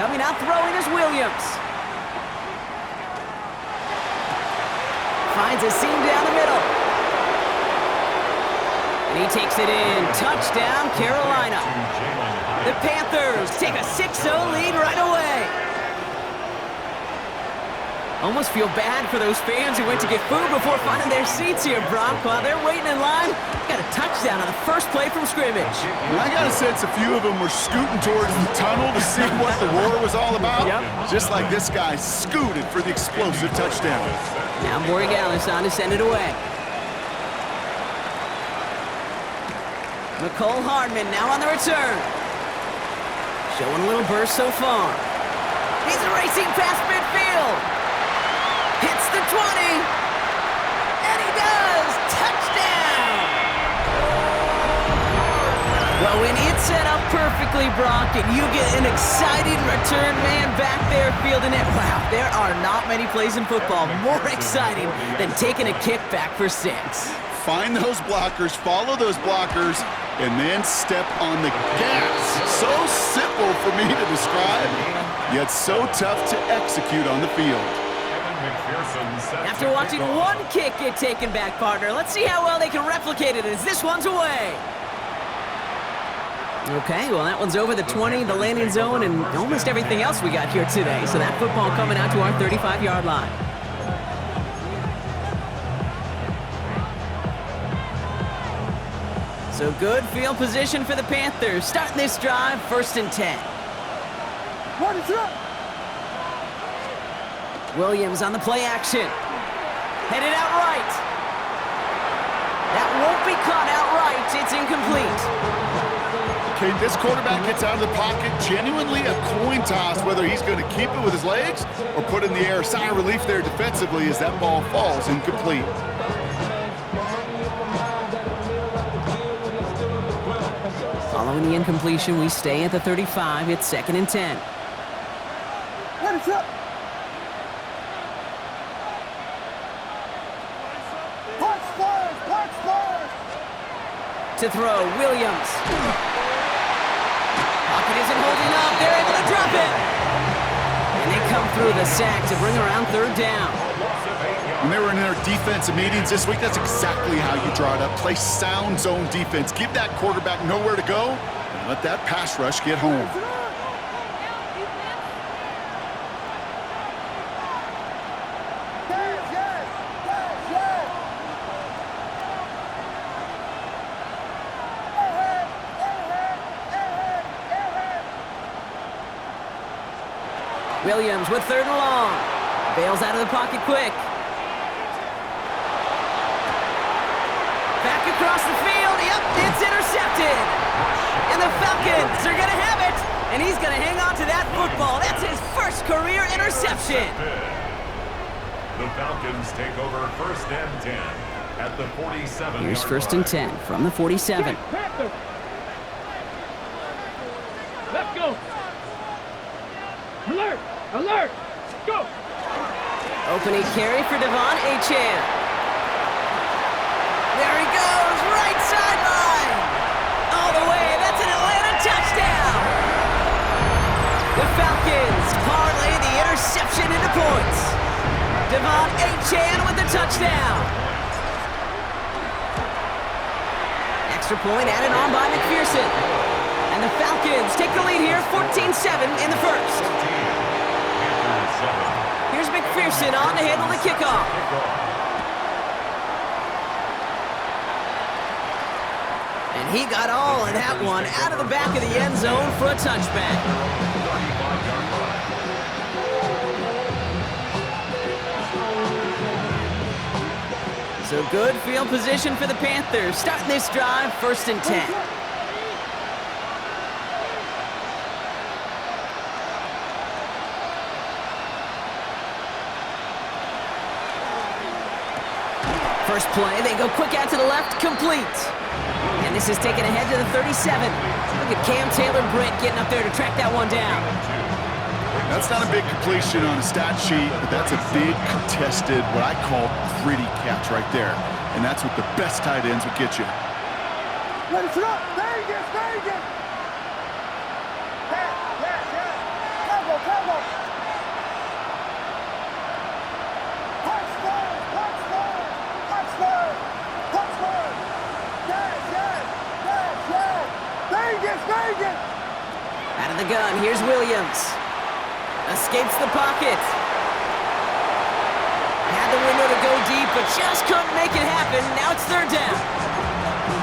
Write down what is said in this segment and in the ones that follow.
Coming out throwing is Williams. Finds a seam down the middle. And he takes it in. Touchdown, Carolina. The Panthers take a 6-0 lead right away. Almost feel bad for those fans who went to get food before finding their seats here, Brock. While they're waiting in line, got a touchdown on the first play from scrimmage. I got a sense a few of them were scooting towards the tunnel to see what the roar was all about. Yep. Just like this guy scooted for the explosive touchdown. Now Borregales on to send it away. McCole Hardman now on the return. Showing a little burst so far. He's racing past midfield. Hits the 20. And he does. Touchdown. Well, when it's set up perfectly, Brock, and you get an exciting return man back there fielding it, wow, there are not many plays in football more exciting than taking a kick back for 6. Find those blockers, follow those blockers, and then step on the gas. So simple for me to describe, yet so tough to execute on the field. After watching one kick get taken back, partner, let's see how well they can replicate it as this one's away. Okay, well, that one's over the 20, the landing zone, and almost everything else we got here today. So that football coming out to our 35-yard line. So good field position for the Panthers. Starting this drive, 1st and 10. What is up? Williams on the play action. Headed out right. That won't be caught outright. It's incomplete. Okay, this quarterback gets out of the pocket. Genuinely a coin toss whether he's going to keep it with his legs or put it in the air. Sigh of relief there defensively as that ball falls incomplete. Following the incompletion, we stay at the 35. It's 2nd and 10. What is up? To throw, Williams. Pocket isn't holding up. They're able to drop it. And they come through the sack to bring around 3rd down. When they were in their defensive meetings this week, that's exactly how you draw it up. Play sound zone defense. Give that quarterback nowhere to go and let that pass rush get home. Williams with 3rd and long. Bails out of the pocket quick. Back across the field. Yep, it's intercepted. And the Falcons are going to have it. And he's going to hang on to that football. That's his first career interception. The Falcons take over 1st and 10 at the 47. Here's 1st and 10 from the 47. Let's go. Alert! Alert! Go! Opening carry for Devon Achane. There he goes, right sideline. All the way, that's an Atlanta touchdown. The Falcons parlay the interception into points. Devon Achane with the touchdown. Extra point added on by McPherson. And the Falcons take the lead here, 14-7 in the 1st. Here's McPherson on to handle the kickoff. And he got all of that one out of the back of the end zone for a touchback. So good field position for the Panthers. Starting this drive, 1st and 10. First play, they go quick out to the left, complete. And this is taken ahead to the 37. Look at Cam Taylor-Britt getting up there to track that one down. That's not a big completion on a stat sheet, but that's a big contested, what I call gritty catch right there. And that's what the best tight ends would get you. Let it up! Vegas! Vegas! Pass! Yes! Yes! Go! gun. Here's Williams. Escapes the pocket. Had the window to go deep, but just couldn't make it happen. Now it's third down.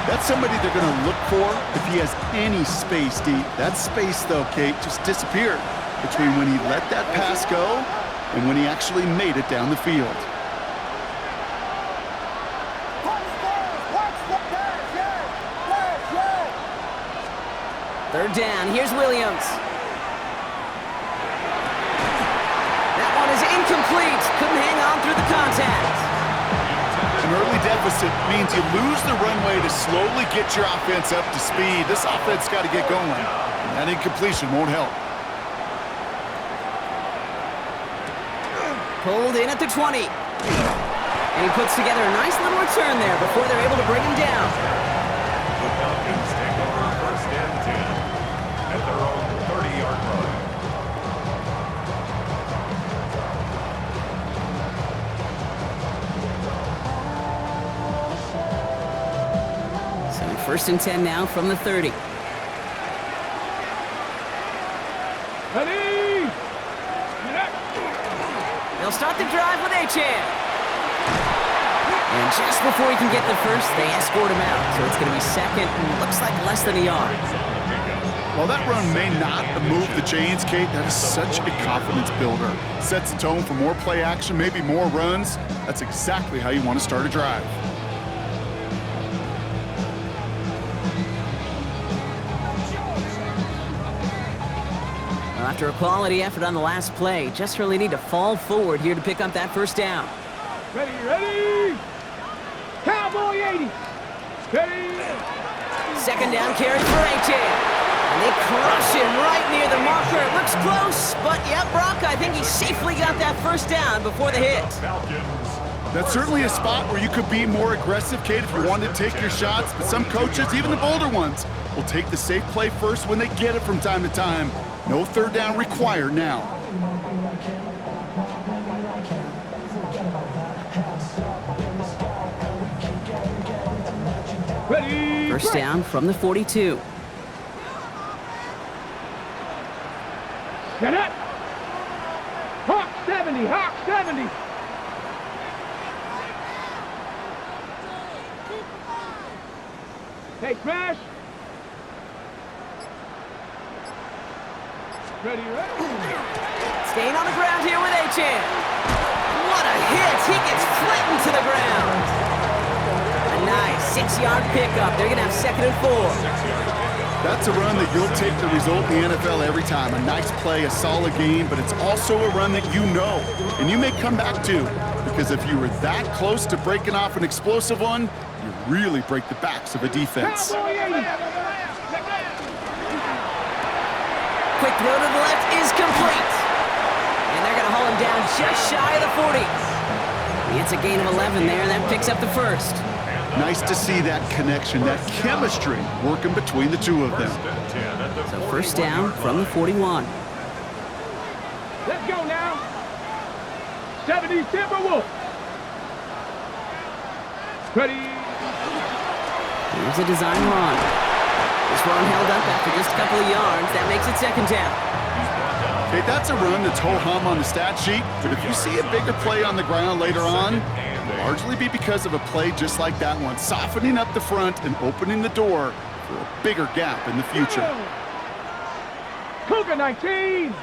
That's somebody they're going to look for if he has any space deep. That space, though, Kate, just disappeared between when he let that pass go and when he actually made it down the field. Third down. Here's Williams. That one is incomplete. Couldn't hang on through the contact. An early deficit means you lose the runway to slowly get your offense up to speed. This offense got to get going, and that incompletion won't help. Pulled in at the 20. And he puts together a nice little return there before they're able to bring him down. The Falcons take over first and 10 at their own 30-yard line. First and 10 now from the 30. Ready! They'll start the drive with Achan. And just before he can get the first, they escort him out. So it's going to be second and looks like less than a yard. While that run may not move the chains, Kate, that is such a confidence builder. Sets the tone for more play action, maybe more runs. That's exactly how you want to start a drive. After a quality effort on the last play, just really need to fall forward here to pick up that first down. Ready, ready! Cowboy 80! Ready! Second down carry for Achan. And they crush him right near the marker. It looks close, but yeah, Brock, I think he safely got that first down before the hit. That's certainly a spot where you could be more aggressive, Kate, if you wanted to take your shots. But some coaches, even the bolder ones, will take the safe play first when they get it from time to time. No third down required now. Ready! First down from the 42. Get it! Hawk 70! Hawk 70! Hey, Crash! Ready, ready? Staying on the ground here with Achan. What a hit! He gets flattened to the ground. A nice 6-yard pickup. They're going to have second and 4. That's a run that you'll take the result in the NFL every time. A nice play, a solid game, but it's also a run that you know, and you may come back to, because if you were that close to breaking off an explosive one, you really break the backs of a defense. Quick throw to the left is complete. And they're going to haul him down just shy of the 40. It's a gain of 11 there, and that picks up the first. Nice to see that connection, that chemistry working between the two of them. So first down from the 41. Let's go now. 70 Timberwolf. Ready. Here's a design run. This run held up after just a couple of yards. That makes it second down. Okay, that's a run that's ho-hum on the stat sheet, but if you see a bigger play on the ground later on, it will largely be because of a play just like that one, softening up the front and opening the door for a bigger gap in the future. Cougar 19.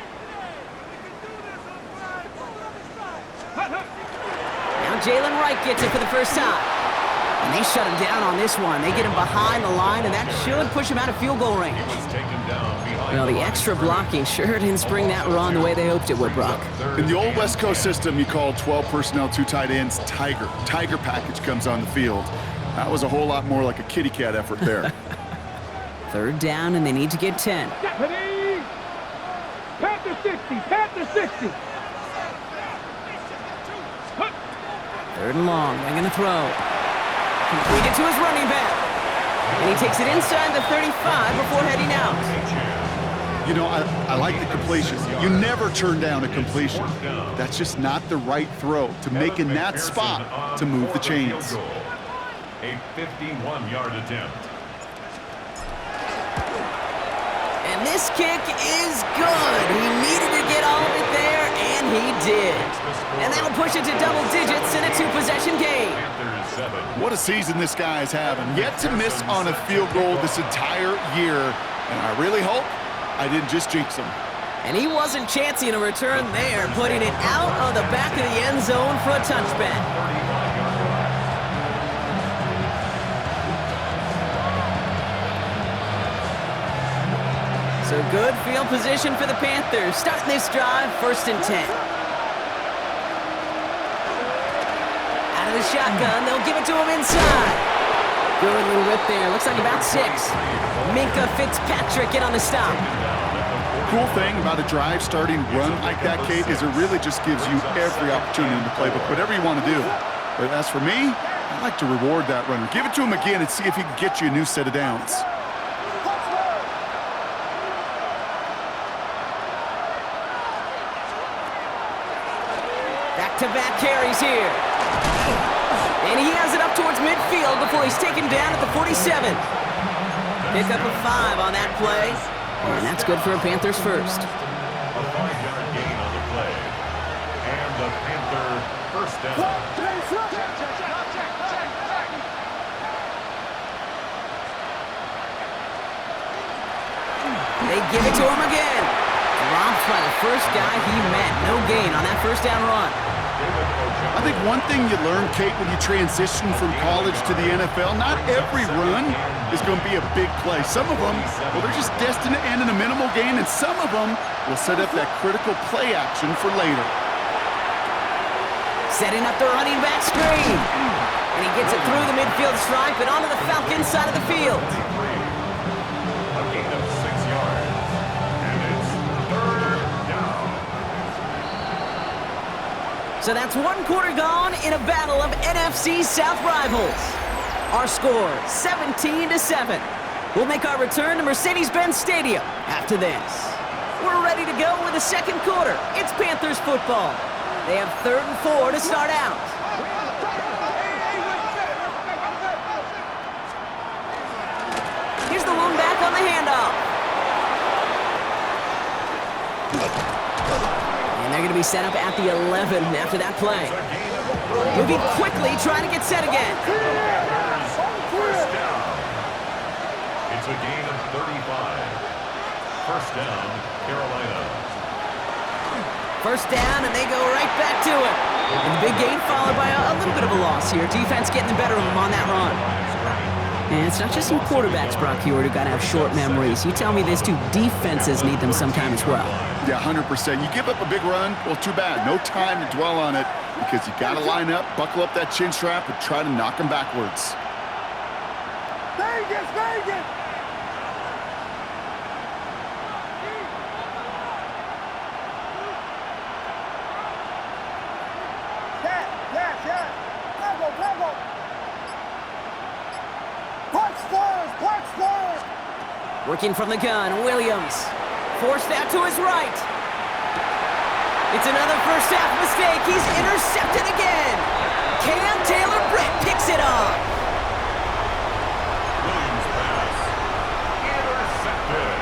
Now Jalen Wright gets it for the first time. And they shut him down on this one. They get him behind the line, and that should push him out of field goal range. Well, the extra blocking sure didn't spring that run the way they hoped it would, Brock. In the old West Coast system, you called 12 personnel, 2 tight ends, Tiger. Tiger package comes on the field. That was a whole lot more like a kitty cat effort there. Third down, and they need to get 10. Deputy! Panther 60! Panther 60! Third and long. They're going to throw. Completed to his running back. And he takes it inside the 35 before heading out. You know, I like the completion. You never turn down a completion. That's just not the right throw to make in that spot to move the chains. A 51-yard attempt. And this kick is good. He needed to get all of it there, and he did. And that'll push it to double digits in a two-possession game. What a season this guy is having. Yet to miss on a field goal this entire year. And I really hope I didn't just jinx him. And he wasn't chancing a return there, putting it out of the back of the end zone for a touchback. So good field position for the Panthers. Starting this drive, 1st and 10. Out of the shotgun, they'll give it to him inside. Good little whip there. Looks like about 6. Minka Fitzpatrick in on the stop. Cool thing about a drive starting run like that, Kate, is it really just gives you every opportunity in the playbook, whatever you want to do. But as for me, I like to reward that runner. Give it to him again and see if he can get you a new set of downs. Back-to-back carries here. And he has it up towards midfield before he's taken down at the 47. Pick up a 5 on that play. And that's good for a Panthers first. A 5-yard gain on the play. And the Panther first down. They give it to him again. Dropped by the first guy he met. No gain on that first down run. I think one thing you learn, Kate, when you transition from college to the NFL, not every run is going to be a big play. Some of them, well, they're just destined to end in a minimal gain, and some of them will set up that critical play action for later. Setting up the running back screen. And he gets it through the midfield stripe and onto the Falcons side of the field. A gain of 6 yards. And it's 3rd down. So that's 1 quarter gone in a battle of NFC South rivals. Our score, 17-7. We'll make our return to Mercedes-Benz Stadium after this. We're ready to go with the second quarter. It's Panthers football. They have 3rd and 4 to start out. Here's the lone back on the handoff. And they're going to be set up at the 11 after that play. Moving quickly, trying to get set again. First down. It's a gain of 35. First down, Carolina. First down, and they go right back to it. And the big gain followed by a little bit of a loss here. Defense getting the better of them on that run. And it's not just some quarterbacks, Brock Hewitt, who got to have short memories. You tell me this too, defenses need them sometime as well. Yeah, 100%. You give up a big run, well, too bad. No time to dwell on it because you got to line up, buckle up that chin strap, and try to knock them backwards. Vegas, Vegas! Yes. Tackle. Punch forward. Working from the gun, Williams. Forced out to his right. It's another first half mistake. He's intercepted again. Cam Taylor-Britt picks it off. Williams pass. Intercepted.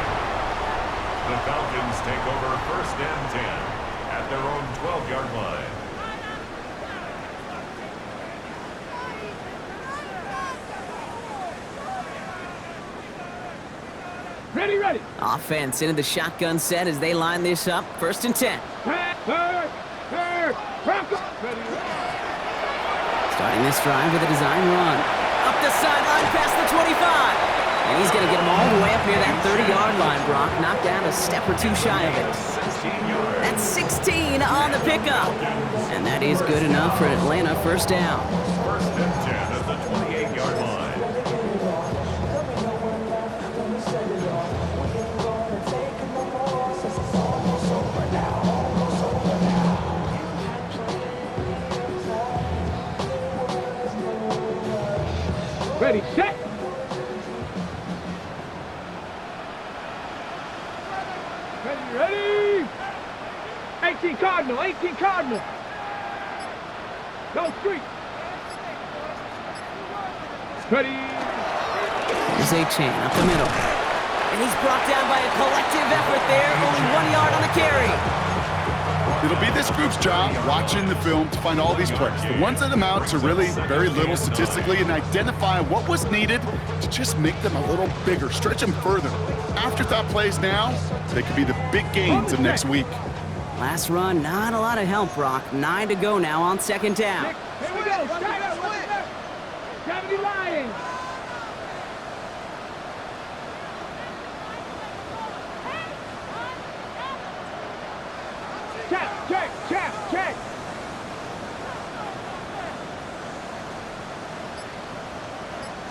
The Falcons take over 1st and 10 at their own 12-yard line. Ready. Offense into the shotgun set as they line this up. 1st and 10. Starting this drive with a design run. Up the sideline past the 25. And he's going to get him all the way up near that 30-yard line, Brock. Knocked down a step or two shy of it. That's 16 on the pickup. And that is good enough for Atlanta. First down. 1st and 10 at the 28-yard line. Ready, set. Ready. 18 Cardinal. Go street. Ready. Here's A-Chain up the middle. And he's brought down by a collective effort there. Only 1 yard on the carry. It'll be this group's job watching the film to find all these plays, the ones that amount to really very little statistically, and identify what was needed to just make them a little bigger, stretch them further. Afterthought plays now, they could be the big gains of next week. Last run, not a lot of help, Brock. 9 to go now on second down. Here we go. Straight up. Gravity Lions. Check.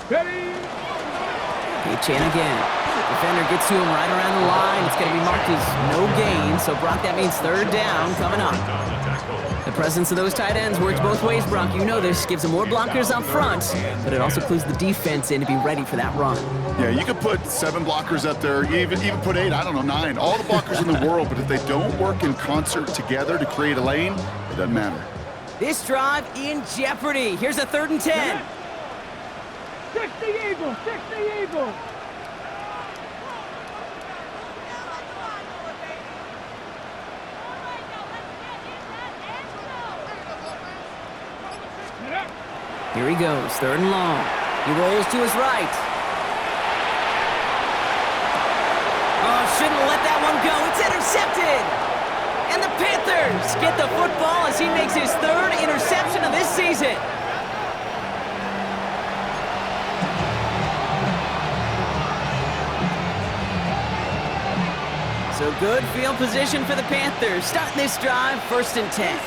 Ready. Pitch in again. Defender gets to him right around the line. It's going to be marked as no gain. So, Brock, that means third down coming up. The presence of those tight ends works both ways, Brock. You know this. Gives them more blockers up front, but it also clues the defense in to be ready for that run. Yeah, you could put 7 blockers up there, even put 8, I don't know, 9. All the blockers in the world, but if they don't work in concert together to create a lane, it doesn't matter. This drive in jeopardy. Here's a 3rd and 10. 60 Eagles. Here he goes, 3rd and long. He rolls to his right. Oh, shouldn't have let that one go. It's intercepted. And the Panthers get the football as he makes his 3rd interception of this season. So good field position for the Panthers. Starting this drive, 1st and 10.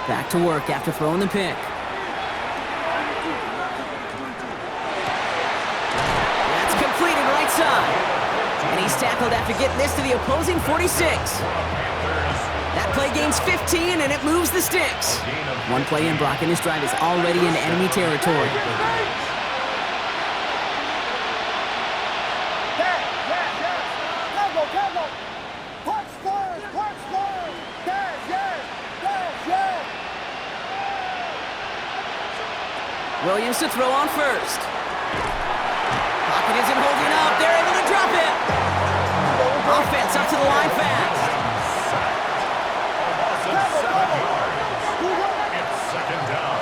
Back to work after throwing the pick. That's completed right side. And he's tackled after getting this to the opposing 46. That play gains 15, and it moves the sticks. One play in, Brock, and this drive is already into enemy territory. Williams to throw on first. Pocket isn't holding up. They're able to drop it. Offense up to the line fast. It's 2nd down.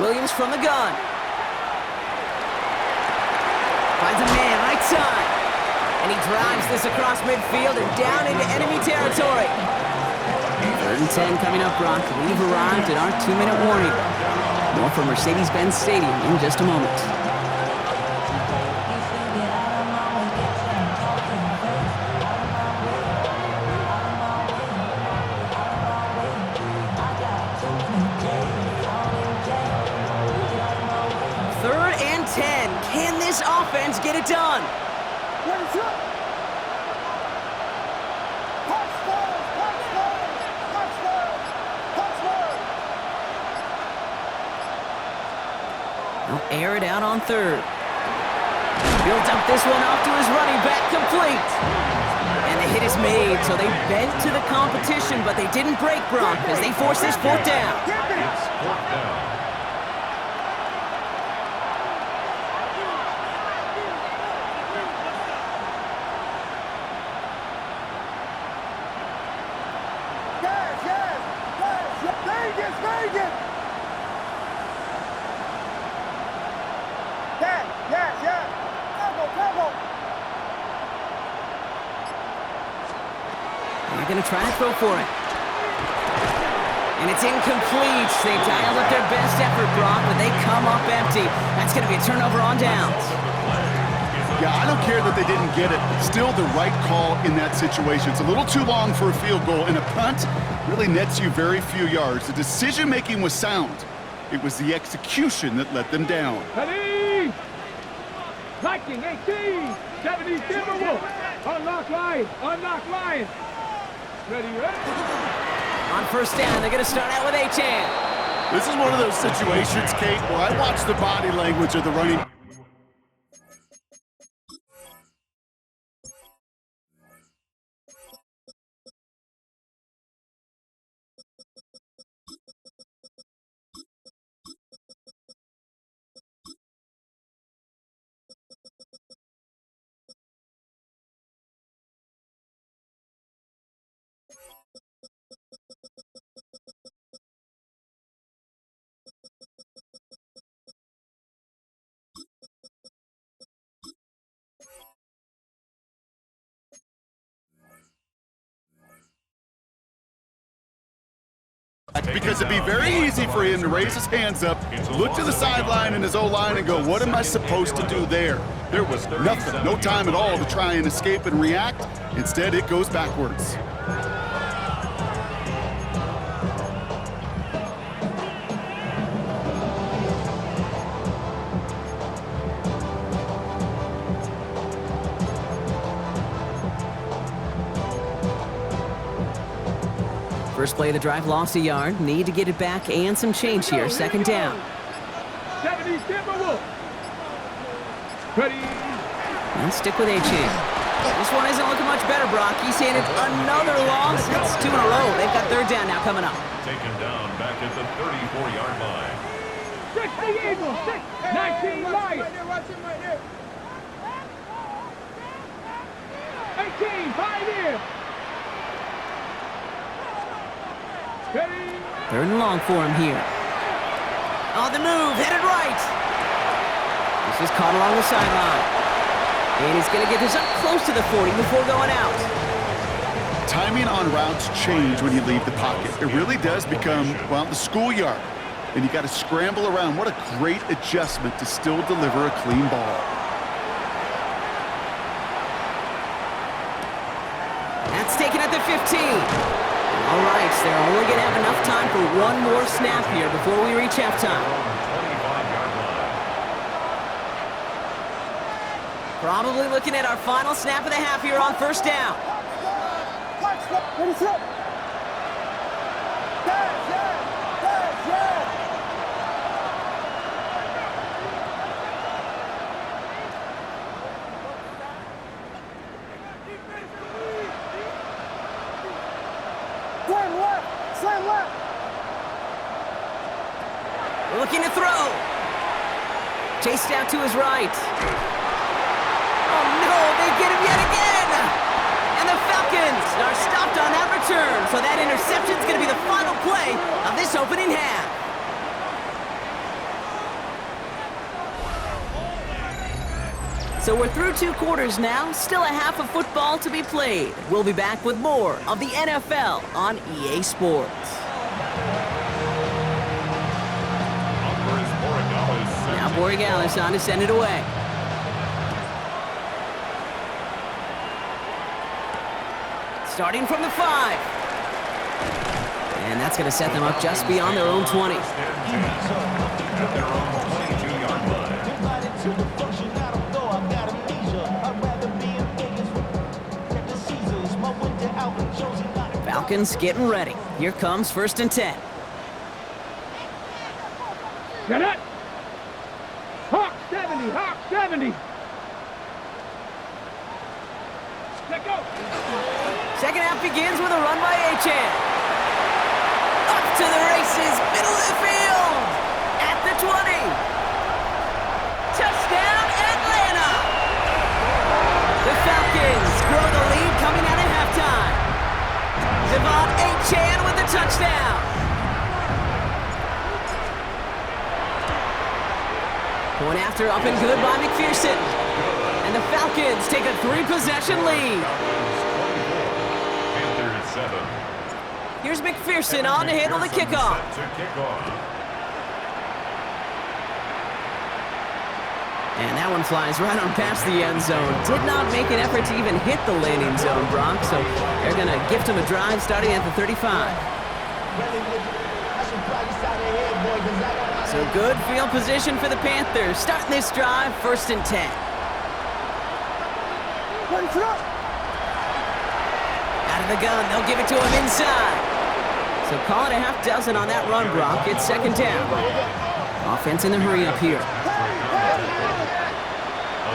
Williams from the gun. Finds a man right side. And he drives this across midfield and down into enemy territory. 3rd and 10 coming up, Brock. We've arrived at our 2-minute warning. More from Mercedes-Benz Stadium in just a moment. Can this offense get it done? He'll air it out on 3rd. Builds up this one off to his running back, complete. And the hit is made, so they bent to the competition, but they didn't break, Brock, as they force this 4th down. It's 4th down. They're going to try to throw for it. And it's incomplete. They dialed up their best effort, Brock, but they come up empty. That's going to be a turnover on downs. Yeah, I don't care that they didn't get it. Still the right call in that situation. It's a little too long for a field goal, and a punt really nets you very few yards. The decision-making was sound. It was the execution that let them down. Ready? Viking 18, 70 Timberwolves. Unlock Lions, unlock Lions. Ready, ready? On first down, they're going to start out with Achane. This is one of those situations, Kate, where I watch the body language of the running. Because it'd be very easy for him to raise his hands up, look to the sideline in his O-line and go, what am I supposed to do there? There was nothing, no time at all to try and escape and react. Instead, it goes backwards. First play of the drive, lost a yard. Need to get it back and some change here. Second down. 70 Timberwolves. Ready. And stick with Achane. This one isn't looking much better, Brock. He's handed another loss. That's 2 in a row. They've got third down now coming up. Taken down back at the 34-yard line. 60 Eagles, 19 Lions. 18 Pioneers. Ready. Third and long for him here. On the move, headed right. This is caught along the sideline. And he's going to get this up close to the 40 before going out. Timing on routes change when you leave the pocket. It really does become, well, the schoolyard. And you got to scramble around. What a great adjustment to still deliver a clean ball. That's taken at the 15. All right, so they're only going to have enough time for one more snap here before we reach halftime. Probably looking at our final snap of the half here on first down. Slam left. Looking to throw. Chased out to his right. Oh no, they get him yet again! And the Falcons are stopped on that return, so that interception's going to be the final play of this opening half. So we're through 2 quarters now, still a half of football to be played. We'll be back with more of the NFL on EA Sports. Now Borregales on to send it away. Starting from the 5. And that's going to set them up just beyond their own 20. At their own 22-yard line. Falcons getting ready. Here comes 1st and 10. Get it. Hawk 70, Hawk 70. Let go. Second half begins with a run by Achane. Up to the races, middle of the field. At the 20. Touchdown, Atlanta. The Falcons grow the lead coming out of halftime. Devon Achane with the touchdown. Going after up and good by McPherson. And the Falcons take a 3-possession lead. Panthers 7. Here's McPherson on to handle the kickoff. And that one flies right on past the end zone. Did not make an effort to even hit the landing zone, Brock. So they're going to gift him a drive starting at the 35. So good field position for the Panthers. Starting this drive, 1st and 10. Out of the gun, they'll give it to him inside. So call it a half dozen on that run, Brock. It's second down. Offense in the hurry up here. A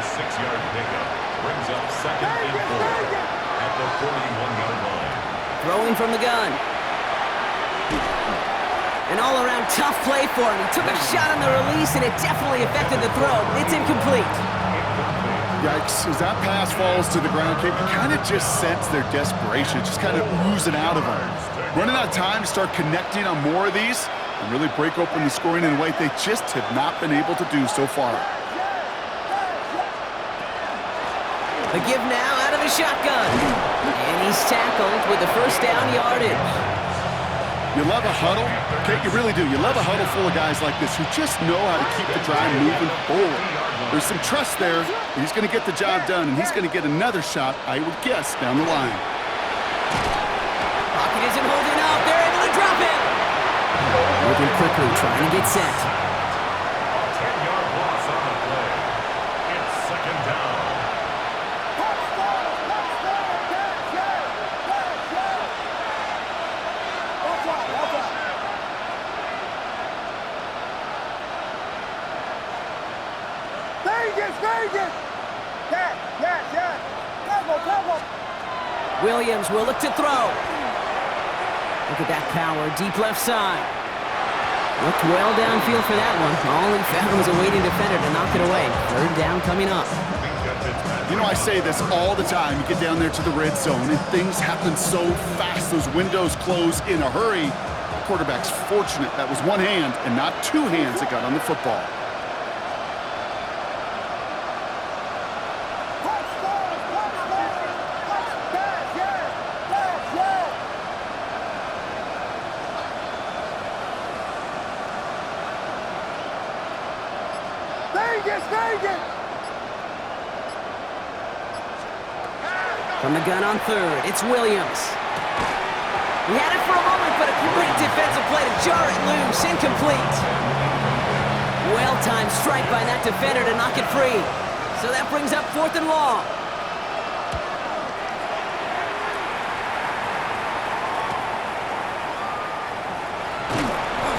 6-yard pickup brings up second and 4 at the 41-yard line. Throwing from the gun. An all-around tough play for him. He took a shot on the release, and it definitely affected the throw. It's incomplete. Yikes, as that pass falls to the ground, you kind of just sense their desperation, just kind of oozing out of them. Running out of time to start connecting on more of these and really break open the scoring in a way they just have not been able to do so far. The give now out of the shotgun. And he's tackled with the first down yardage. You love a huddle, okay? You really do. You love a huddle full of guys like this who just know how to keep the drive moving forward. There's some trust there. He's going to get the job done, and he's going to get another shot, I would guess, down the line. Pocket isn't holding up. They're able to drop it. Moving quickly, trying to get set. 10-yard loss on the play. It's second down. Williams will look to throw. Look at that power, deep left side. Looked well downfield for that one. All he found was a waiting defender to knock it away. Third down coming up. You know, I say this all the time. You get down there to the red zone, and things happen so fast. Those windows close in a hurry. The quarterback's fortunate that was one hand and not two hands that got on the football. From the gun on third, it's Williams. He had it for a moment, but a great defensive play to jar it loose. Incomplete. Well-timed strike by that defender to knock it free. So that brings up fourth and long.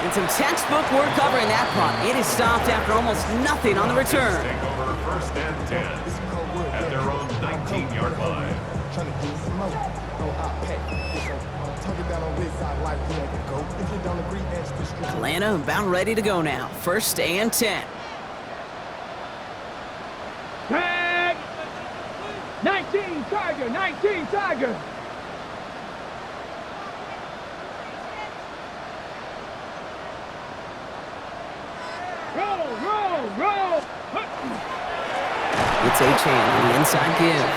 And some textbook work covering that punt. It is stopped after almost nothing on the return. Take over first and 10 at their own 19-yard line. Atlanta about ready to go now. First and 10. Tag! 19 Tiger, 19 Tiger. Roll. It's Achane on the inside give.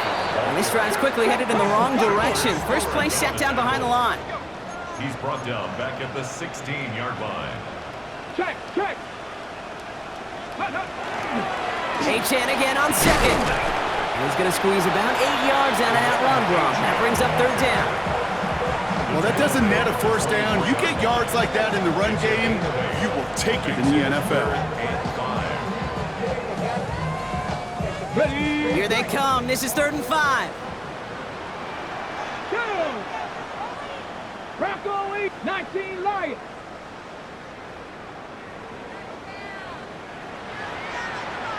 And this drive's quickly headed in the wrong direction. First play set down behind the line. He's brought down back at the 16-yard line. Check. Achane again on second. He's going to squeeze about 8 yards out of that run, Brock. That brings up third down. Well, that doesn't net a first down. You get yards like that in the run game, you will take it in the NFL. Ready. Here they come. This is 3rd and 5. Down. Bronco 8, 19 Lions.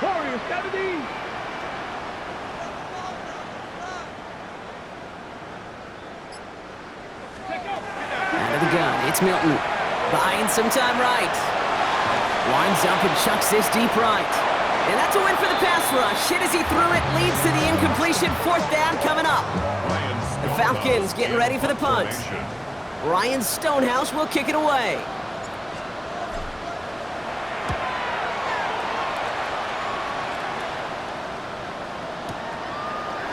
Warriors 70. Out of the gun, it's Milton. Buying some time right. Winds up and chucks this deep right. And that's a win for the pass rush. Hit as he threw it, leads to the incompletion. Fourth down coming up. The Falcons getting ready for the punt. Ryan Stonehouse will kick it away.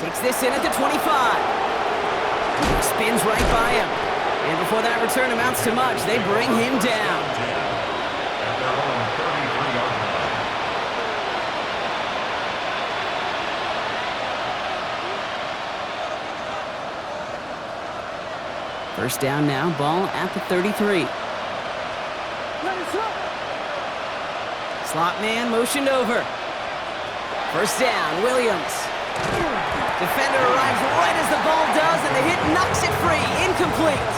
Takes this in at the 25. Spins right by him. And before that return amounts to much, they bring him down. At their own 33-yard line. First down now, ball at the 33. Slot man motioned over. First down, Williams. Defender arrives right as the ball does, and the hit knocks it free. Incomplete.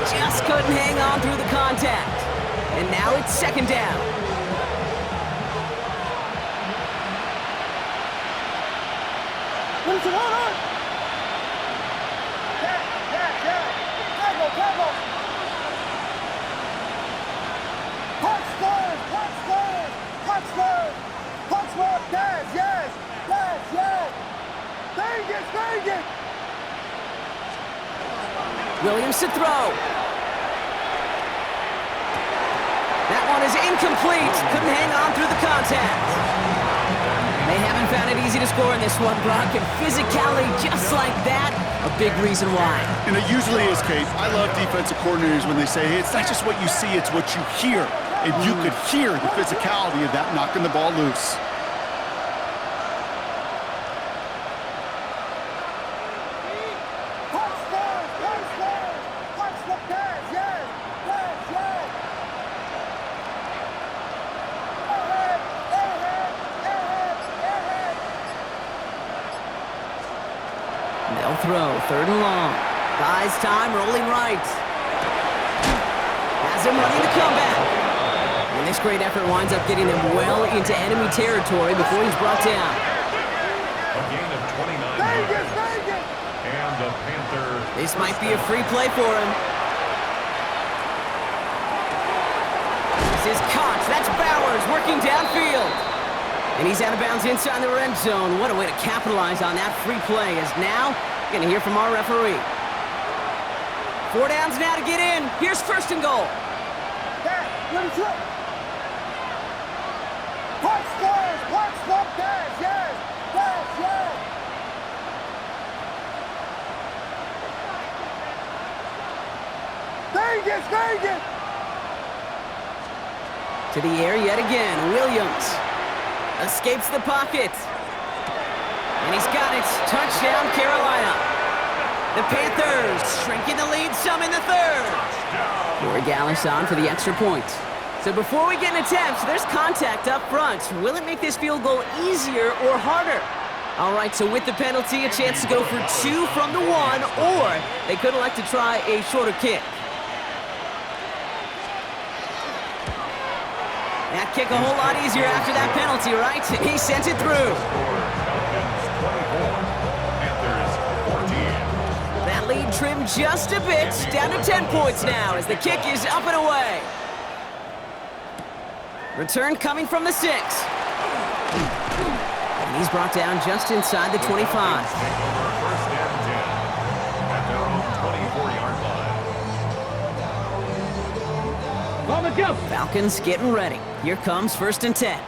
Just couldn't hang on through the contact. And now it's second down. Williams to throw. That one is incomplete. Couldn't hang on through the contact. They haven't found it easy to score in this one, Brock, and physicality just like that, a big reason why. And it usually is, Kate. I love defensive coordinators when they say, hey, it's not just what you see, it's what you hear. And you could hear the physicality of that knocking the ball loose. They'll throw, third and long. Buys time, rolling right. Has him running the comeback. And this great effort winds up getting him well into enemy territory before he's brought down. A gain of 29 yards. And the Panther. This might be a free play for him. This is caught. That's Bowers working downfield. And he's out of bounds inside the red zone. What a way to capitalize on that free play, as now we're going to hear from our referee. 4 downs now to get in. Here's first and goal. Vegas! To the air yet again. Williams escapes the pocket. And he's got it. Touchdown, Carolina. The Panthers shrinking the lead some in the third. Corey Gallis on for the extra point. So before we get an attempt, there's contact up front. Will it make this field goal easier or harder? All right, so with the penalty, a chance to go for 2 from the 1, or they could elect to try a shorter kick. That kick a whole lot easier after that penalty, right? He sends it through. That lead trimmed just a bit, down to 10 points now as the kick is up and away. Return coming from the 6. And he's brought down just inside the 25. On the go. Falcons getting ready. Here comes first and 10.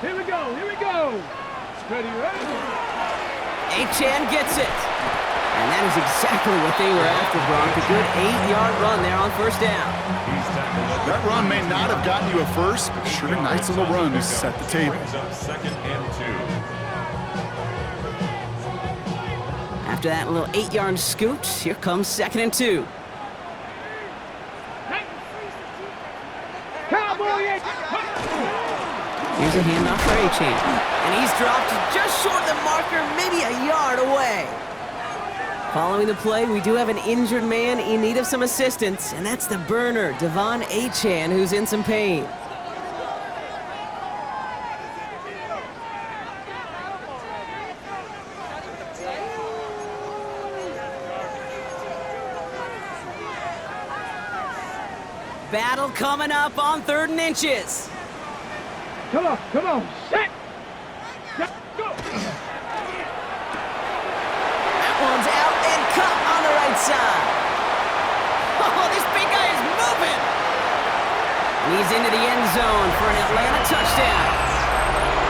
Here we go. Ready. Achane gets it. And that is exactly what they were after, Brock. A good 8-yard run there on first down. That run may not have gotten you a first, but sure nice little run to set the table. Second and 2. After that little 8-yard scoot, here comes second and 2. Here's a handoff for Achane. And he's dropped just short of the marker, maybe a yard away. Following the play, we do have an injured man in need of some assistance, and that's the burner, Devon Achane, who's in some pain. Battle coming up on 3rd and inches. Come on. Set. Go. That one's out and cut on the right side. Oh, this big guy is moving. And he's into the end zone for an Atlanta touchdown.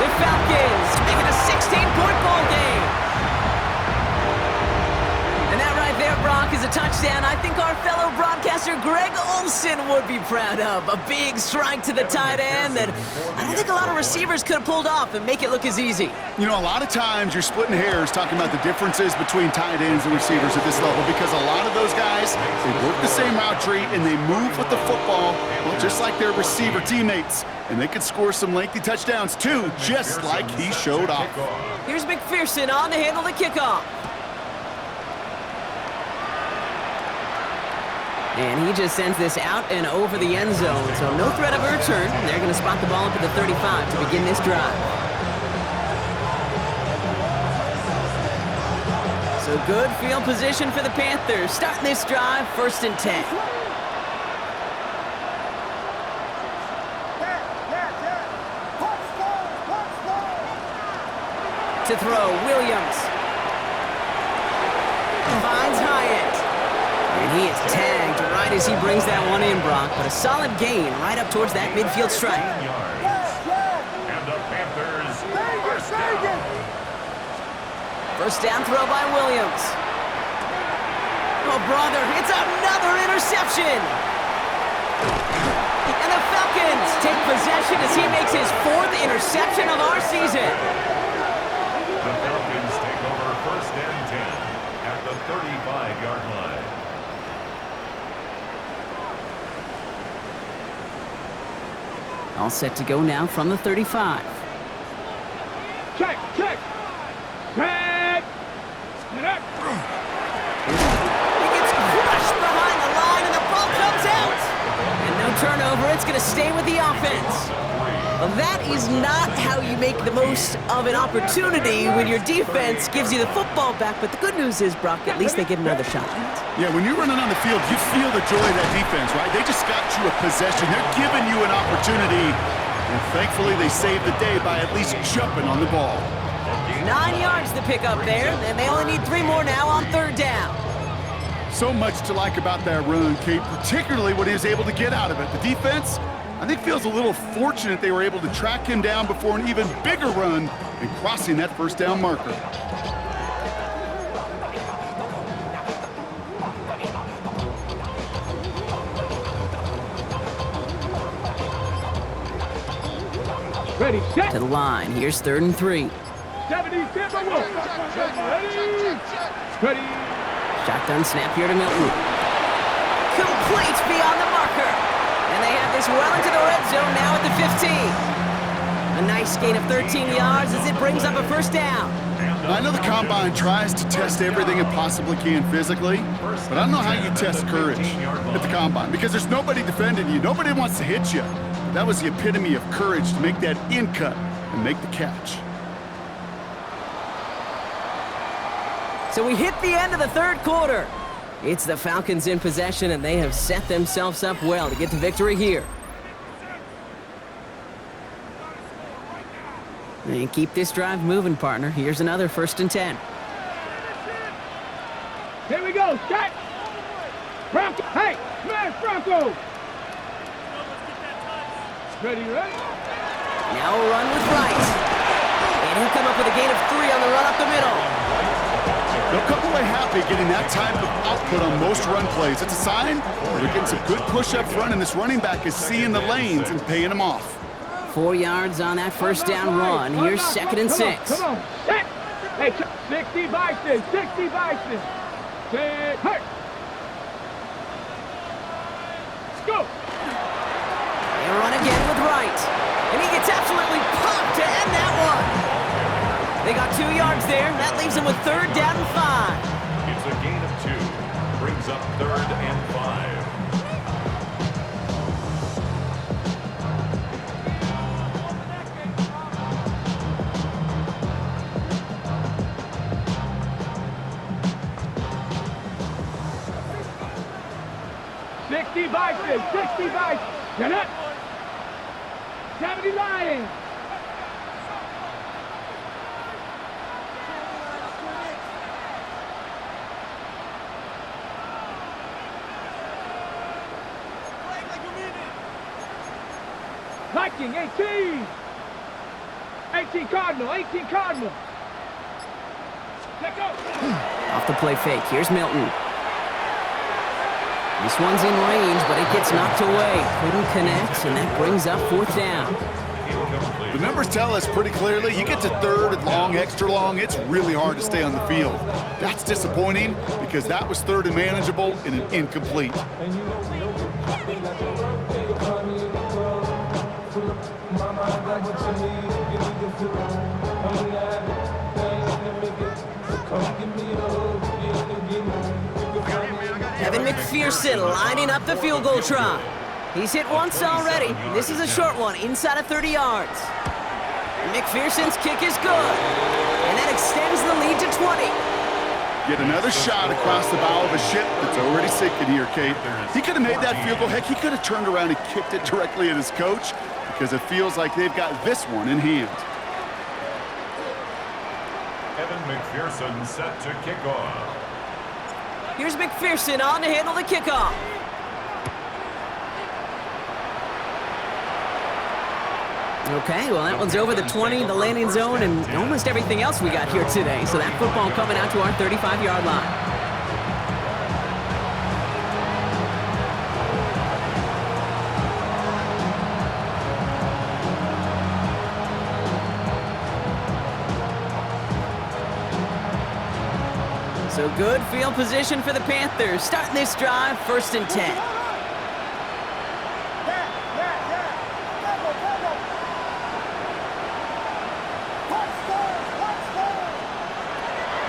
The Falcons making a 16-point ball game. And that right there, Brock, is is a touchdown I think our fellow broadcaster Greg Olson would be proud of. A big strike to the tight end that I don't think a lot of receivers could have pulled off and make it look as easy. You know, a lot of times you're splitting hairs talking about the differences between tight ends and receivers at this level because a lot of those guys, they work the same route tree and they move with the football, well, just like their receiver teammates. And they could score some lengthy touchdowns too, just like he showed off. Here's McPherson on to handle the kickoff. And he just sends this out and over the end zone, so no threat of a return. They're going to spot the ball up at the 35 to begin this drive. So good field position for the Panthers. Starting this drive, 1st and 10. To throw, Williams. Finds Hyatt. And he is tagged right as he brings that one in, Brock. But a solid gain right up towards that midfield stripe. And the Panthers first down. First down throw by Williams. Oh, brother, it's another interception. And the Falcons take possession as he makes his 4th interception of our season. The Falcons take over 1st and 10 at the 35-yard line. All set to go now from the 35. Check, check. Check. Get up. He gets crushed behind the line and the ball comes out. And no turnover, it's going to stay with the offense. Well, that is not how you make the most of an opportunity when your defense gives you the football back. But the good news is, Brock, at least they get another shot. Yeah, when you're running on the field, you feel the joy of that defense, right? They just got you a possession. They're giving you an opportunity. And thankfully, they saved the day by at least jumping on the ball. 9 yards to pick up there, and they only need 3 more now on 3rd down. So much to like about that run, Kate, particularly what he was able to get out of it. The defense, I think, feels a little fortunate they were able to track him down before an even bigger run and crossing that 1st down marker. Ready, set. To the line, here's 3rd and 3. 70 Timberwolves. Ready. Shotgun snap here to Milton. Complete beyond the marker. And they have this well into the red zone now at the 15. A nice gain of 13 yards as it brings up a 1st down. I know the Combine tries to test everything it possibly can physically, but I don't know how you test courage at the Combine because there's nobody defending you. Nobody wants to hit you. That was the epitome of courage to make that in cut and make the catch. So we hit the end of the 3rd quarter. It's the Falcons in possession, and they have set themselves up well to get the victory here. And keep this drive moving, partner. Here's another 1st and 10. Here we go, set. Bronco, hey, smash Bronco. Ready, ready. Now a run with Wright. And he'll come up with a gain of 3 on the run up the middle. They'll come away happy getting that type of output on most run plays. It's a sign they're getting some good push up front, and this running back is seeing the lanes and paying them off. 4 yards on that 1st down run. Here's 2nd and 6. Come on, set. Hey, 60 Bison, 60 Bison. Set, hey. Let's go. They run again with Wright. And he gets absolutely pumped to end that one. They got 2 yards there. That leaves them with 3rd down and 5. It's a gain of 2. Brings up 3rd and 5. Bison, 60 Bison. Get up. 70 Lions. Viking, 18. 18 Cardinal, 18 Cardinal. Let go. Off the play fake. Here's Milton. This one's in range, but it gets knocked away. Couldn't connect, and that brings up 4th down. The numbers tell us pretty clearly, you get to 3rd and long, extra long, it's really hard to stay on the field. That's disappointing because that was 3rd and manageable and an incomplete. Evan McPherson lining up the field goal try. He's hit once already. This is a short one, inside of 30 yards. McPherson's kick is good, and that extends the lead to 20. Get another shot across the bow of a ship that's already sinking here, Kate. He could have made that field goal. Heck, he could have turned around and kicked it directly at his coach because it feels like they've got this one in hand. Evan McPherson set to kick off. Here's McPherson on to handle the kickoff. Okay, well, that one's over the 20, the landing zone, and almost everything else we got here today. So that football coming out to our 35-yard line. So good field position for the Panthers. Starting this drive, 1st and 10.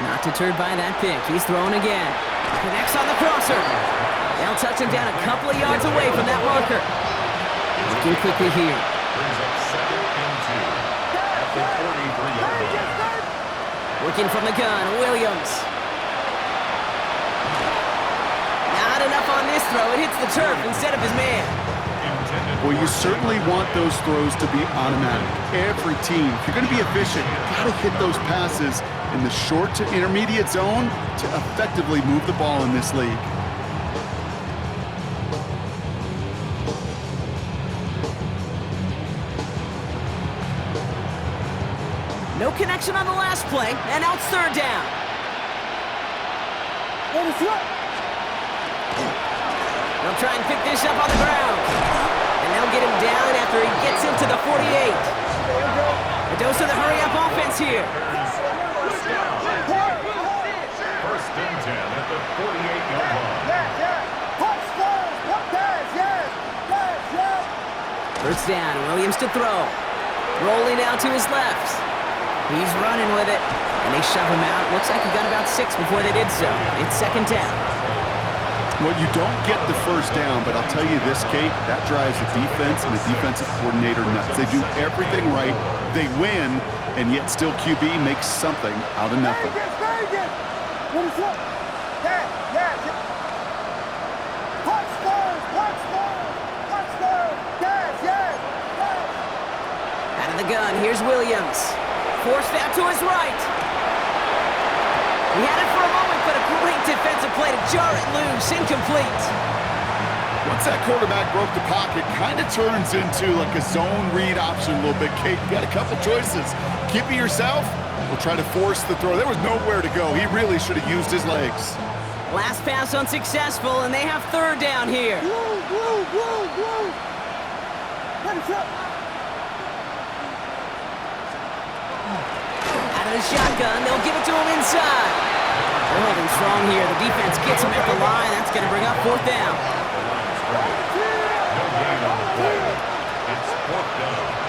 Not deterred by that pick. He's throwing again. Connects on the crosser. They'll touch him down a couple of yards away from that marker. Looking quickly here. Brings up 2nd and 2 at the 43-yard line. Working from the gun, Williams. Not enough on this throw. It hits the turf instead of his man. Well, you certainly want those throws to be automatic. Every team, if you're going to be efficient, you've got to hit those passes in the short to intermediate zone to effectively move the ball in this league. No connection on the last play, and now it's 3rd down. They'll try and pick this up on the ground. And they'll get him down after he gets into the 48. A dose of the hurry-up offense here. First and 10 at the 48-yard line. First down, Williams to throw. Rolling out to his left. He's running with it. And they shove him out. Looks like he got about 6 before they did so. It's 2nd down. Well, you don't get the first down, but I'll tell you this, Kate, that drives the defense and the defensive coordinator nuts. They do everything right, they win, and yet still QB makes something out of nothing. Out of the gun, here's Williams. Forced out to his right. He had it for a moment, but a great defensive play to jar it loose. Incomplete. Once that quarterback broke the pocket, kind of turns into like a zone read option a little bit. Kate, you got a couple choices. Keep it yourself or try to force the throw. There was nowhere to go. He really should have used his legs. Last pass unsuccessful, and they have 3rd down here. Out of the shotgun, they'll give it to him inside. They're holding strong here. The defense gets him at the line. That's going to bring up 4th down. No gain on the play. It's 4th down.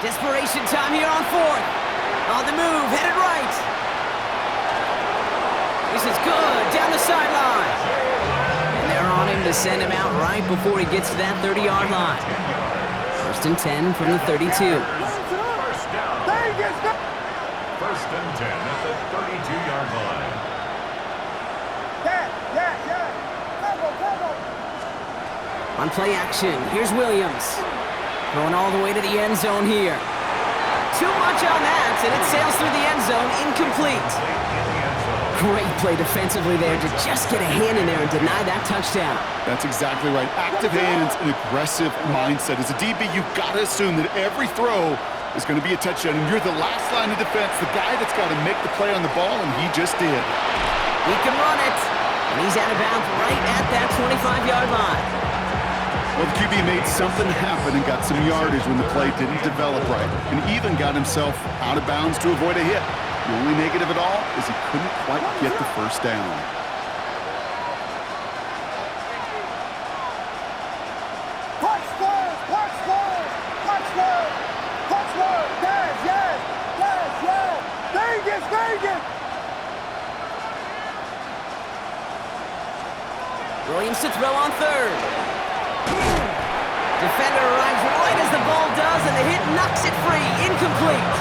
Desperation time here on 4th. On the move, headed right. This is good, down the sideline. And they're on him to send him out right before he gets to that 30-yard line. 1st and 10 from the 32. First down. First and 10 at the 32-yard line. On play action, here's Williams. Going all the way to the end zone here. Too much on that, and it sails through the end zone, incomplete. Great play defensively there to just get a hand in there and deny that touchdown. That's exactly right. Active hands and aggressive mindset. As a DB, you've got to assume that every throw is going to be a touchdown, and you're the last line of defense, the guy that's got to make the play on the ball, and he just did. He can run it, and he's out of bounds right at that 25-yard line. Well, the QB made something happen and got some yardage when the play didn't develop right, and even got himself out of bounds to avoid a hit. The only negative at all is he couldn't quite get the first down. Williams to throw on third. Defender arrives right as the ball does, and the hit knocks it free. Incomplete.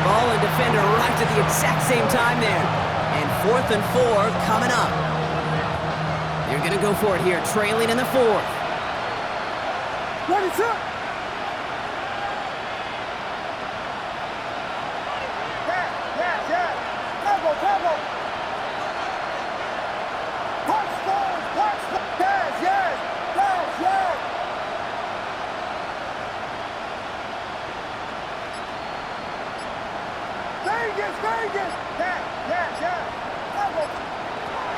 Ball and defender arrived at the exact same time there. And 4th and 4 coming up. They're going to go for it here, trailing in the 4th. Ready, set.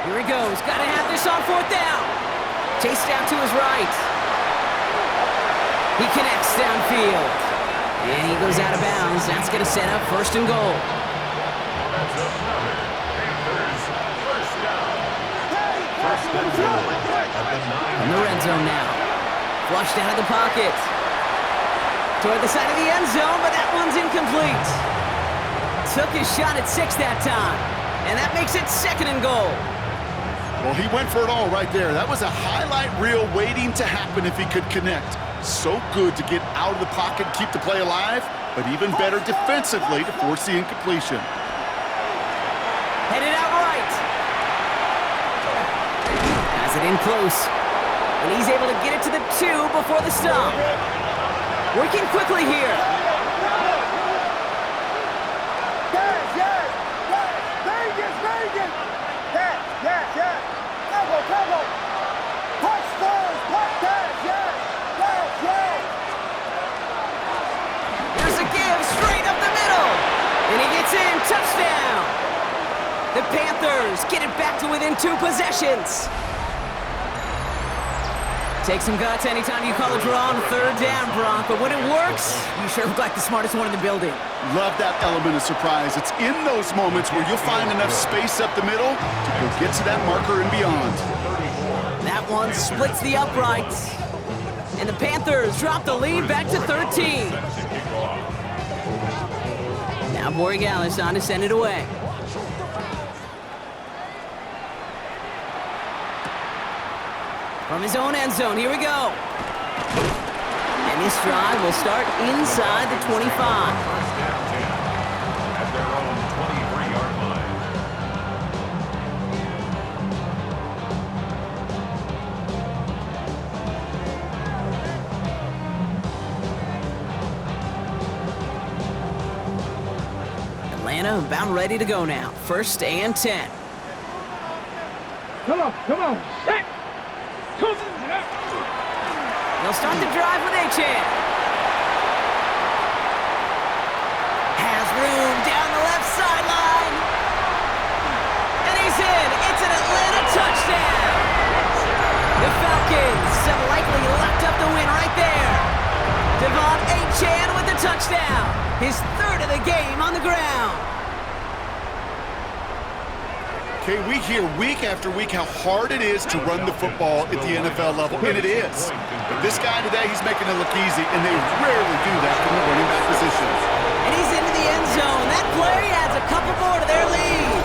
Here he goes. Got to have this on 4th down. Chased down to his right. He connects downfield. And he goes out of bounds. That's going to set up 1st and goal. That's another Panthers first down. First and goal at the 9. In the red zone now. Flushed out of the pocket. Toward the side of the end zone, but that one's incomplete. Took his shot at 6 that time. And that makes it 2nd and goal. Well, he went for it all right there. That was a highlight reel waiting to happen if he could connect. So good to get out of the pocket and keep the play alive, but even better defensively to force the incompletion. Headed out right. Has it in close. And he's able to get it to the 2 before the stop. Working quickly here. There's a give straight up the middle. And he gets in. Touchdown. The Panthers get it back to within 2 possessions. Take some guts anytime you call a draw on 3rd down, Bronk. But when it works, you sure look like the smartest one in the building. Love that element of surprise. It's in those moments where you'll find enough space up the middle to go get to that marker and beyond. That one splits the uprights. And the Panthers drop the lead back to 13. Now Borregales on to send it away. From his own end zone, here we go. And this drive will start inside the 25. First down 10 at their own 23-yard line. Atlanta about ready to go now. 1st and 10. Come on. Set. They'll start the drive with Achane. Has room down the left sideline. And he's in. It's an Atlanta touchdown. The Falcons have likely locked up the win right there. Devon Achane with the touchdown. His 3rd of the game on the ground. Okay, we hear week after week how hard it is to run the football at the NFL level, and it is. But this guy today, he's making it look easy, and they rarely do that from the running back position. And he's into the end zone. That play adds a couple more to their lead.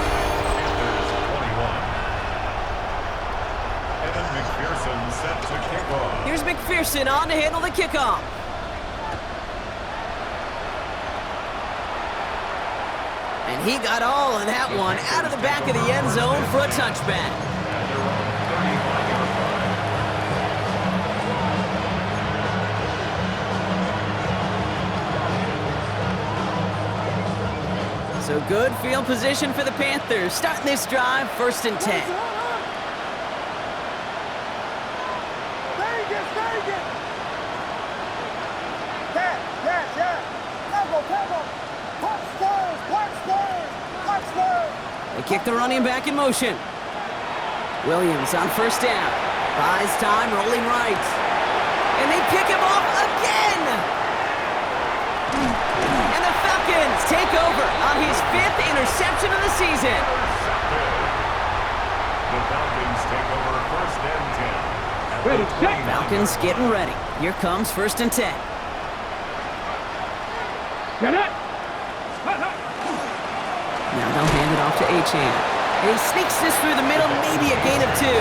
Evan McPherson set to kick off. Here's McPherson on to handle the kickoff. And he got all of that one out of the back of the end zone for a touchback. So good field position for the Panthers. Starting this drive, 1st and 10. They kick the running back in motion. Williams on 1st down. Buys time, rolling right. And they pick him off again! And the Falcons take over on his 5th interception of the season. The Falcons take over 1st and 10. Ready, set. Falcons getting ready. Here comes 1st and 10. Get it. Now they'll hand it off to Achane. And he sneaks this through the middle, maybe a gain of 2.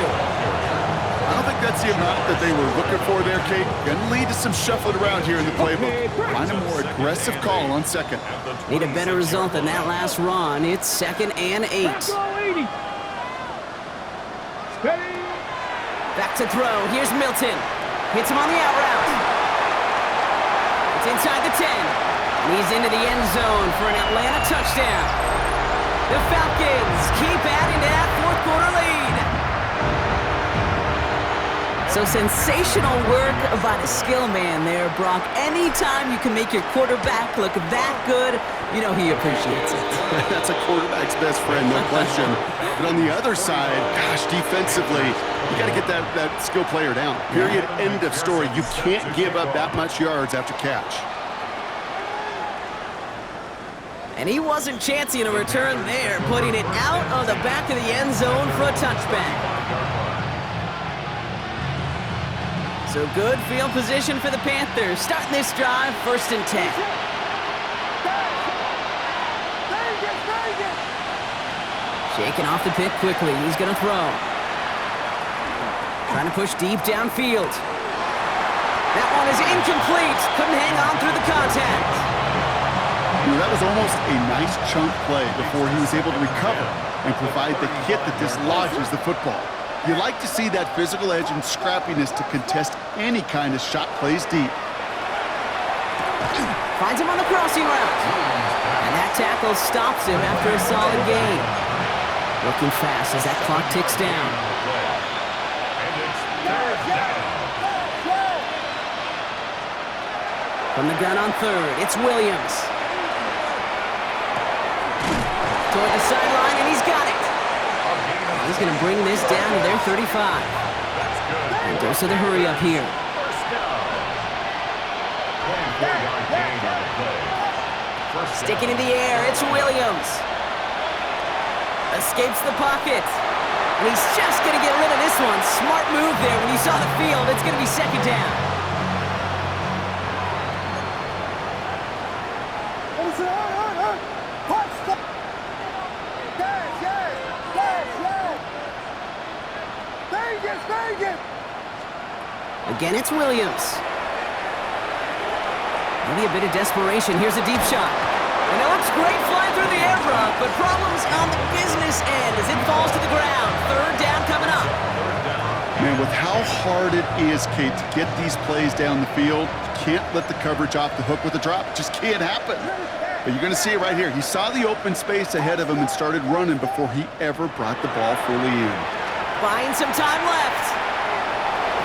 I don't think that's the amount that they were looking for there, Kate. Gonna lead to some shuffling around here in the playbook. Find a more aggressive call on 2nd. Need a better result than that last run. It's 2nd and 8. Steady. Back to throw. Here's Milton. Hits him on the out route. It's inside the 10. And he's into the end zone for an Atlanta touchdown. The Falcons keep adding to that 4th quarter lead. So sensational work by the skill man there, Brock. Anytime you can make your quarterback look that good, you know he appreciates it. That's a quarterback's best friend, no question. But on the other side, gosh, defensively, you got to get that skill player down. Period, end of story. You can't give up that much yards after catch. And he wasn't chancing a return there, putting it out of the back of the end zone for a touchback. So good field position for the Panthers. Starting this drive, 1st and 10. Shaking off the pick quickly. He's going to throw. Trying to push deep downfield. That one is incomplete. Couldn't hang on through the contact. You know, that was almost a nice chunk play before he was able to recover and provide the hit that dislodges the football. You like to see that physical edge and scrappiness to contest any kind of shot plays deep. Finds him on the crossing route. And that tackle stops him after a solid gain. Working fast as that clock ticks down. From the gun on 3rd, it's Williams. Toward the sideline, and he's got it. He's going to bring this down to their 35. And goes to the hurry up here. Sticking in the air, it's Williams. Escapes the pocket. And he's just going to get rid of this one. Smart move there. When you saw the field, it's going to be 2nd down. Again, it's Williams. Maybe a bit of desperation. Here's a deep shot. And it looks great flying through the air, Brock, but problems on the business end as it falls to the ground. 3rd down coming up. Man, with how hard it is, Kate, to get these plays down the field, you can't let the coverage off the hook with a drop. It just can't happen. But you're going to see it right here. He saw the open space ahead of him and started running before he ever brought the ball fully in. Buying some time left.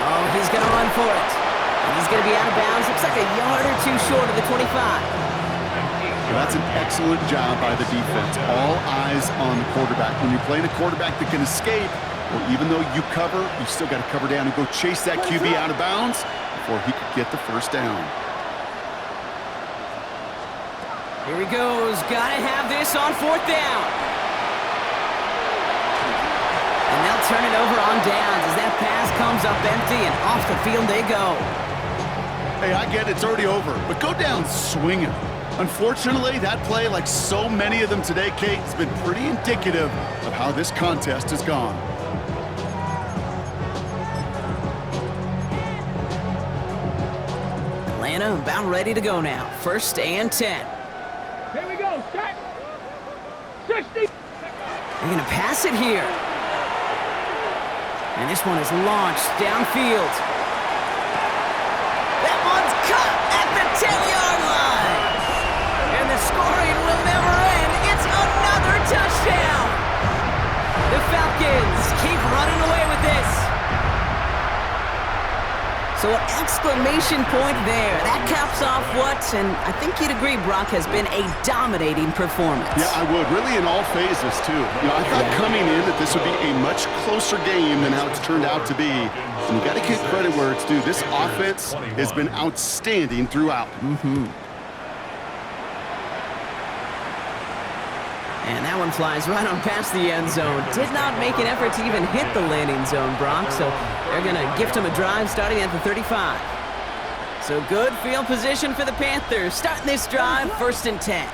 Oh, he's going to run for it. And he's going to be out of bounds. Looks like a yard or 2 short of the 25. Well, that's an excellent job by the defense. All eyes on the quarterback. When you're playing a quarterback that can escape, well, even though you cover, you still got to cover down and go chase that QB out of bounds before he could get the 1st down. Here he goes. Got to have this on 4th down. And they'll turn it over on downs as that pass comes up empty and off the field they go. Hey, I get it, it's already over, but go down swinging. Unfortunately, that play, like so many of them today, Kate, has been pretty indicative of how this contest has gone. Atlanta about ready to go now. 1st and 10. Here we go. Set. 60. They're going to pass it here. And this one is launched downfield. That one's caught at the 10-yard line. And the scoring will never end. It's So an exclamation point there. That caps off what, and I think you'd agree, Brock, has been a dominating performance. Yeah, I would. Really in all phases, too. I thought coming in that this would be a much closer game than how it's turned out to be. And you got to give credit where it's due. This offense has been outstanding throughout. And that one flies right on past the end zone. Did not make an effort to even hit the landing zone, Brock, so they're going to gift him a drive starting at the 35. So good field position for the Panthers. Starting this drive, 1st and 10.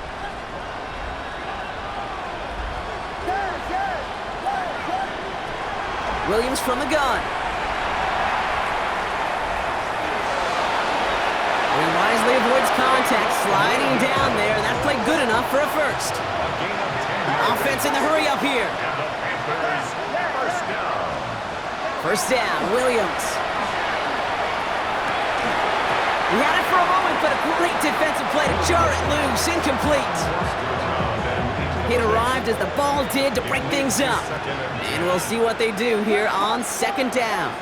Williams from the gun. And wisely avoids contact, sliding down there, and that played good enough for a first. Offense in the hurry up here. First down, Williams. He had it for a moment, but a great defensive play to jar it loose. Incomplete. It arrived as the ball did to break things up. And we'll see what they do here on 2nd down.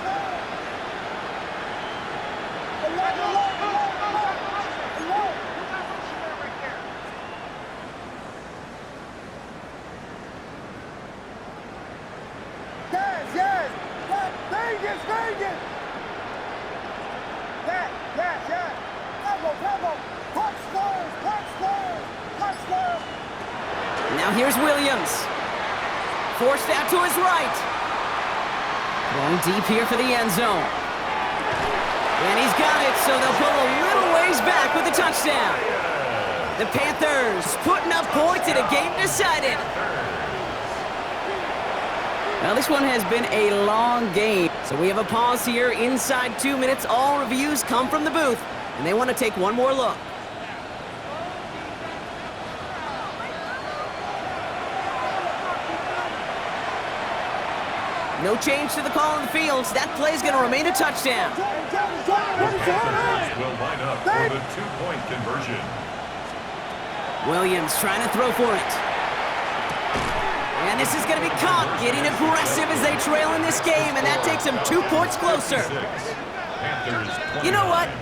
Now here's Williams. Forced out to his right. Going deep here for the end zone. And he's got it, so they'll pull a little ways back with the touchdown. The Panthers putting up points in a game decided. Now this one has been a long game, so we have a pause here inside 2 minutes. All reviews come from the booth, and they want to take one more look. No change to the call in the field. That play's going to remain a touchdown. The Panthers will line up for the 2-point conversion. Williams trying to throw for it. And this is going to be caught, getting aggressive as they trail in this game, and that takes them 2 points closer. You know what?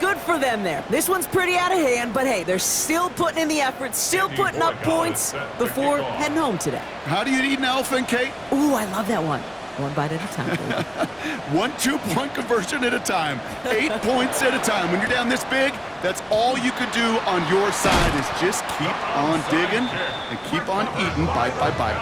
Good for them there. This one's pretty out of hand, but hey, they're still putting in the effort, still putting up points before heading home today. How do you eat an elephant, Kate? Ooh, I love that one. One bite at a time, baby. 1 2-point conversion at a time. 8 points at a time. When you're down this big, that's all you could do on your side is just keep on digging and keep on eating bite by bite.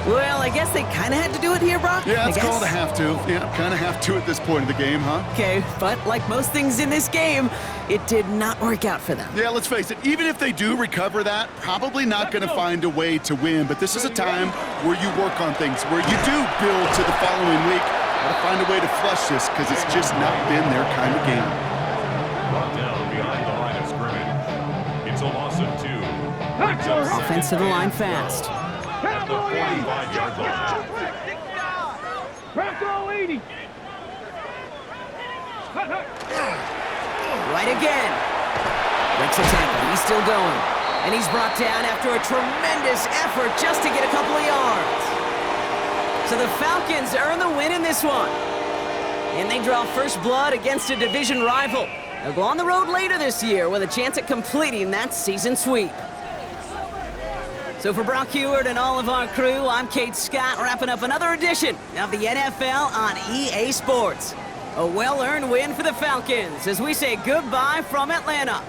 Well, I guess they kind of had to do it here, Brock. Yeah, it's called a have to. Yeah, kind of have to at this point of the game, huh? Okay, but like most things in this game, it did not work out for them. Yeah, let's face it, even if they do recover that, probably not going to find a way to win. But this is a time where you work on things, where you do build to the following week. Got to find a way to flush this because it's just not been their kind of game. Brought down behind the line of scrimmage. It's a loss of 2. Offense to the line fast. At the 45-yard line. Pressure 80. Right again. Breaks a tackle. He's still going. And he's brought down after a tremendous effort just to get a couple of yards. So the Falcons earn the win in this one. And they draw first blood against a division rival. They'll go on the road later this year with a chance at completing that season sweep. So for Brock Heward and all of our crew, I'm Kate Scott, wrapping up another edition of the NFL on EA Sports. A well-earned win for the Falcons as we say goodbye from Atlanta.